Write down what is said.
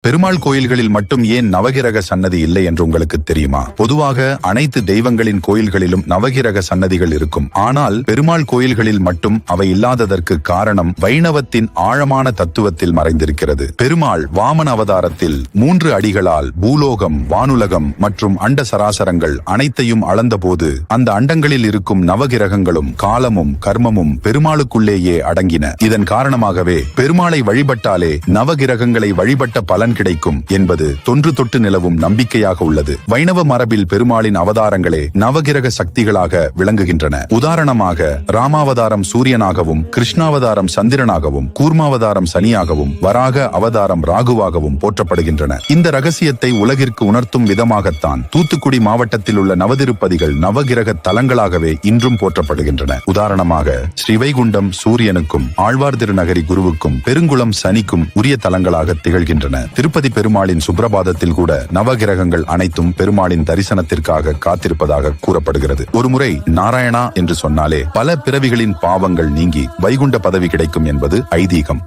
பெருமாள் கோயில்களில் மட்டும் ஏன் நவகிரக சன்னதி இல்லை என்று உங்களுக்கு தெரியுமா? பொதுவாக அனைத்து தெய்வங்களின் கோயில்களிலும் நவகிரக சன்னதிகள் இருக்கும். ஆனால் பெருமாள் கோயில்களில் மட்டும் அவை இல்லாததற்கு காரணம் வைணவத்தின் ஆழமான தத்துவத்தில் மறைந்திருக்கிறது. பெருமாள் வாமன அவதாரத்தில் 3 அடிகளால் பூலோகம், வானுலகம் மற்றும் அண்ட சராசரங்கள் அனைத்தையும் அளந்தபோது அந்த அண்டங்களில் இருக்கும் நவகிரகங்களும் காலமும் கர்மமும் பெருமாளுக்குள்ளேயே அடங்கின. இதன் காரணமாகவே பெருமாளை வழிபட்டாலே நவகிரகங்களை வழிபட்ட பலன் கிடைக்கும் என்பது தொன்று தொட்டு நிலவும் நம்பிக்கையாக உள்ளது. வைணவ மரபில் பெருமாளின் அவதாரங்களே நவகிரக சக்திகளாக விளங்குகின்றன. உதாரணமாக ராமாவதாரம் சூரியனாகவும், கிருஷ்ணாவதாரம் சந்திரனாகவும், கூர்மாவதாரம் சனியாகவும், வராக அவதாரம் ராகுவாகவும் போற்றப்படுகின்றன. இந்த ரகசியத்தை உலகிற்கு உணர்த்தும் விதமாகத்தான் தூத்துக்குடி மாவட்டத்தில் உள்ள நவதிருப்பதிகள் நவகிரக தலங்களாகவே இன்றும் போற்றப்படுகின்றன. உதாரணமாக ஸ்ரீவைகுண்டம் சூரியனுக்கும், ஆழ்வார் திருநகரி குருவுக்கும், பெருங்குளம் சனிக்கும் உரிய தலங்களாக திகழ்கின்றன. திருப்பதி பெருமாளின் சுப்ரபாதத்தில் கூட நவகிரகங்கள் அனைத்தும் பெருமாளின் தரிசனத்திற்காக காத்திருப்பதாக கூறப்படுகிறது. ஒருமுறை நாராயணா என்று சொன்னாலே பல பிறவிகளின் பாவங்கள் நீங்கி வைகுண்ட பதவி கிடைக்கும் என்பது ஐதீகம்.